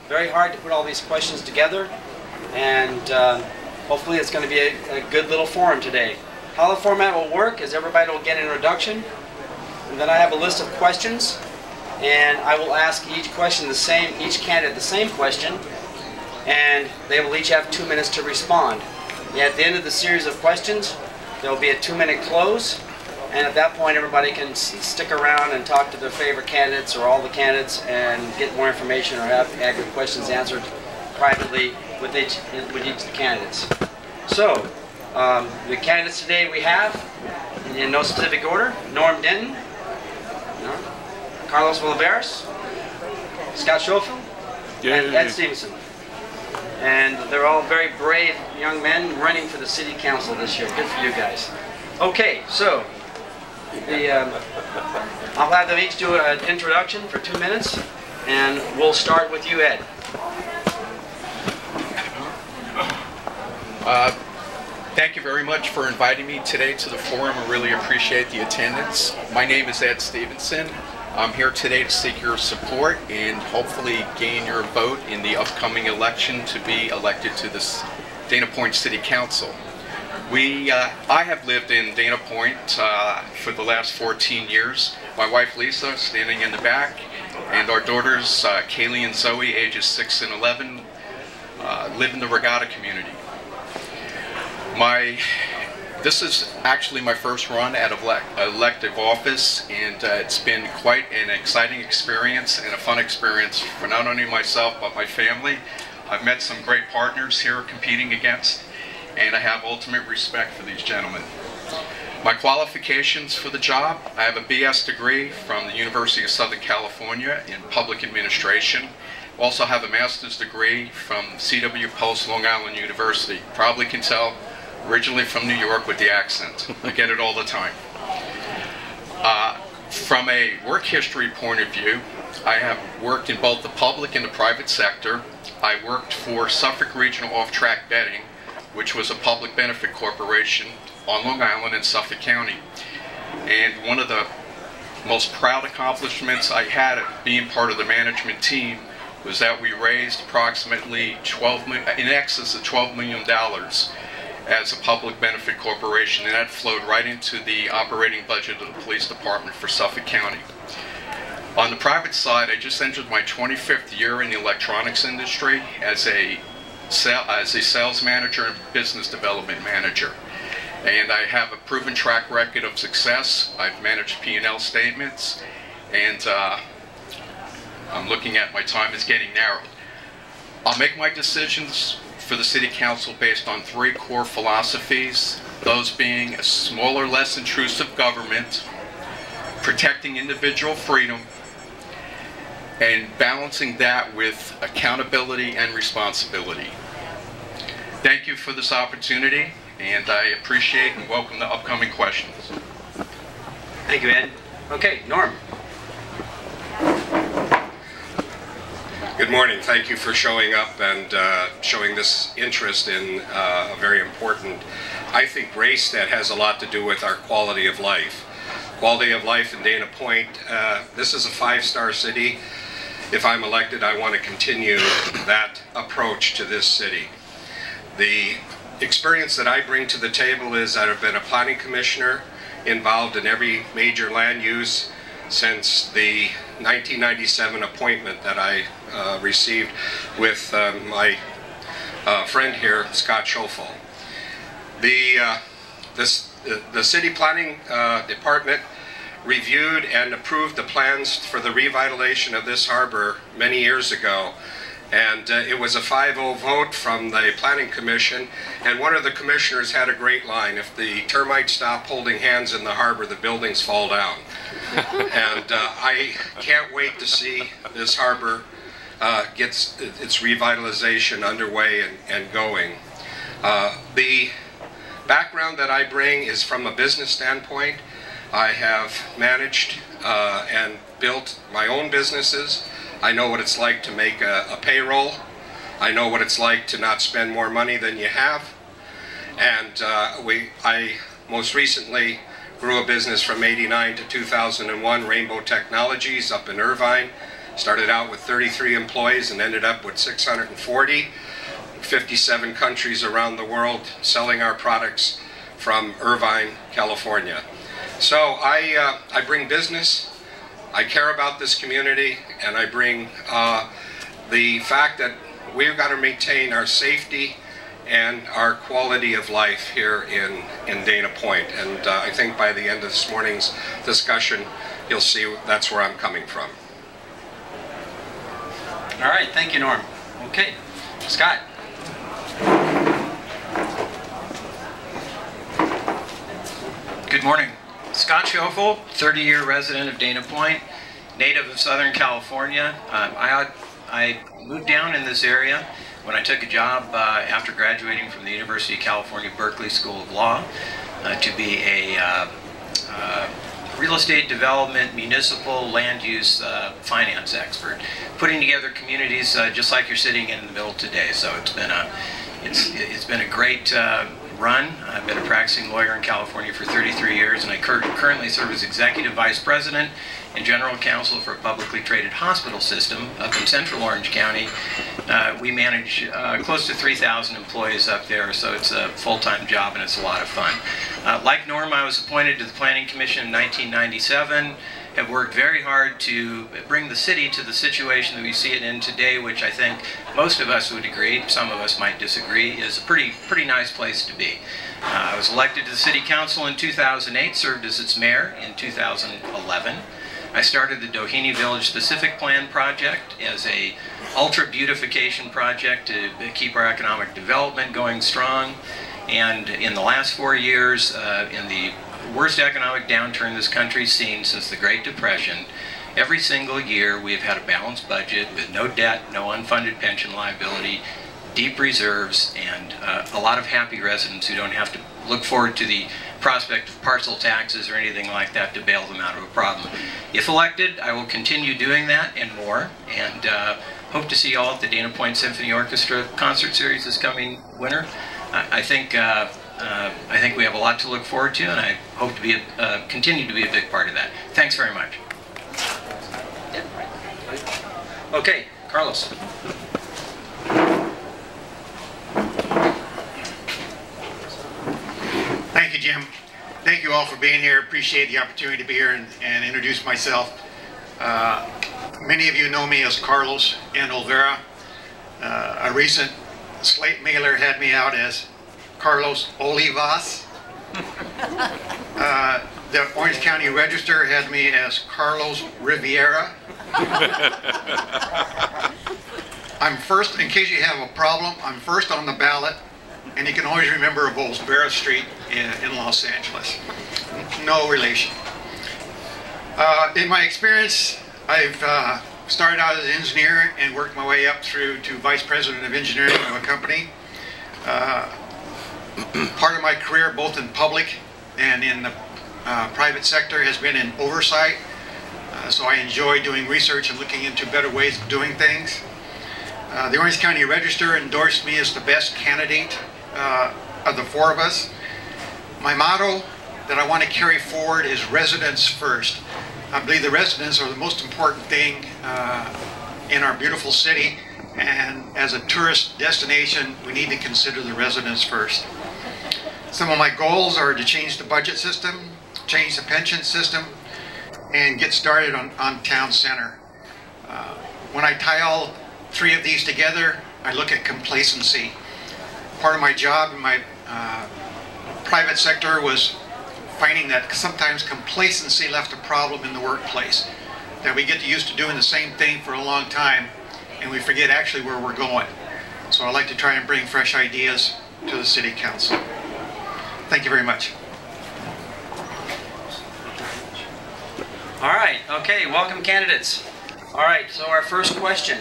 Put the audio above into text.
Very hard to put all these questions together, and hopefully it's going to be a good little forum today. How the format will work is everybody will get an introduction, and then I have a list of questions, and I will ask each candidate the same question, and they will each have 2 minutes to respond. And at the end of the series of questions, there will be a 2-minute close, and at that point everybody can stick around and talk to their favorite candidates or all the candidates and get more information or have your questions answered privately with each of the candidates. So, the candidates today we have, in no specific order, Norm Denton, Carlos Olivares, Scott Schofield, and Ed Stevenson. And they're all very brave young men running for the City Council this year. Good for you guys. Okay, so I'll have them each do an introduction for 2 minutes, and we'll start with you, Ed. Thank you very much for inviting me today to the forum. I really appreciate the attendance. My name is Ed Stevenson. I'm here today to seek your support and hopefully gain your vote in the upcoming election to be elected to this Dana Point City Council. I have lived in Dana Point for the last 14 years. My wife Lisa, standing in the back, and our daughters Kaylee and Zoe, ages 6 and 11, live in the Regatta community. This is actually my first run at elective office, and it's been quite an exciting experience and a fun experience for not only myself but my family. I've met some great partners here competing against, and I have ultimate respect for these gentlemen. My qualifications for the job: I have a BS degree from the University of Southern California in Public Administration. Also have a master's degree from CW Post Long Island University. Probably can tell, originally from New York with the accent. I get it all the time. From a work history point of view, I have worked in both the public and the private sector. I worked for Suffolk Regional Off-Track Betting, which was a public benefit corporation on Long Island in Suffolk County. And one of the most proud accomplishments I had at being part of the management team was that we raised approximately in excess of $12 million as a public benefit corporation, and that flowed right into the operating budget of the police department for Suffolk County. On the private side, I just entered my 25th year in the electronics industry as a sales manager and business development manager. And I have a proven track record of success. I've managed P&L statements, and I'm looking at my time is getting narrowed. I'll make my decisions for the City Council based on 3 core philosophies, those being a smaller, less intrusive government, protecting individual freedom, and balancing that with accountability and responsibility. Thank you for this opportunity, and I appreciate and welcome the upcoming questions. Thank you, Ed. Okay, Norm. Good morning. Thank you for showing up and showing this interest in a very important, I think, race that has a lot to do with our quality of life. Quality of life in Dana Point. This is a 5-star city. If I'm elected, I want to continue that approach to this city. The experience that I bring to the table is that I've been a planning commissioner involved in every major land use since the 1997 appointment that I received with my friend here, Scott Schofield. The city planning department reviewed and approved the plans for the revitalization of this harbor many years ago, and it was a 5-0 vote from the Planning Commission, and one of the commissioners had a great line: if the termites stop holding hands in the harbor, the buildings fall down. And I can't wait to see this harbor gets its revitalization underway and going. The background that I bring is from a business standpoint. I have managed and built my own businesses. I know what it's like to make a payroll. I know what it's like to not spend more money than you have. And I most recently grew a business from '89 to 2001, Rainbow Technologies, up in Irvine. Started out with 33 employees and ended up with 640, 57 countries around the world selling our products from Irvine, California. So I bring business, I care about this community, and I bring the fact that we've got to maintain our safety and our quality of life here in Dana Point. And I think by the end of this morning's discussion, you'll see that's where I'm coming from. All right, thank you, Norm. Okay, Scott. Good morning. Scott Schoeffel, 30-year resident of Dana Point, native of Southern California. I moved down in this area when I took a job after graduating from the University of California, Berkeley School of Law to be a real estate development, municipal land use finance expert, putting together communities just like you're sitting in the middle today. So it's been a great run. I've been a practicing lawyer in California for 33 years, and I currently serve as Executive Vice President and General Counsel for a publicly traded hospital system up in Central Orange County. We manage close to 3,000 employees up there, so it's a full-time job and it's a lot of fun. Like Norm, I was appointed to the Planning Commission in 1997. Have worked very hard to bring the city to the situation that we see it in today, which I think most of us would agree, some of us might disagree, is a pretty nice place to be. I was elected to the City Council in 2008, served as its mayor in 2011. I started the Doheny Village Specific Plan project as a ultra beautification project to keep our economic development going strong. And in the last 4 years, in the worst economic downturn this country's seen since the Great Depression, every single year we have had a balanced budget with no debt, no unfunded pension liability, deep reserves, and a lot of happy residents who don't have to look forward to the prospect of parcel taxes or anything like that to bail them out of a problem. If elected, I will continue doing that and more, and hope to see you all at the Dana Point Symphony Orchestra concert series this coming winter. I think we have a lot to look forward to, and I hope to be continue to be a big part of that. Thanks very much. Okay, Carlos. Thank you, Jim. Thank you all for being here. Appreciate the opportunity to be here and introduce myself. Many of you know me as Carlos N. Olvera. A recent Slate mailer had me out as Carlos Olivas. The Orange County Register had me as Carlos Riviera. I'm first, in case you have a problem, I'm first on the ballot, and you can always remember of Olvera Street in Los Angeles. No relation. In my experience, I've started out as an engineer and worked my way up through to Vice President of Engineering of a company. Part of my career, both in public and in the private sector, has been in oversight. So I enjoy doing research and looking into better ways of doing things. The Orange County Register endorsed me as the best candidate of the four of us. My motto that I want to carry forward is residents first. I believe the residents are the most important thing in our beautiful city, and as a tourist destination, we need to consider the residents first. Some of my goals are to change the budget system, change the pension system, and get started on town center. When I tie all three of these together, I look at complacency. Part of my job in my private sector was finding that sometimes complacency left a problem in the workplace, that we get used to doing the same thing for a long time and we forget actually where we're going. So I like to try and bring fresh ideas to the City Council. Thank you very much. All right, okay, welcome candidates. All right, so our first question.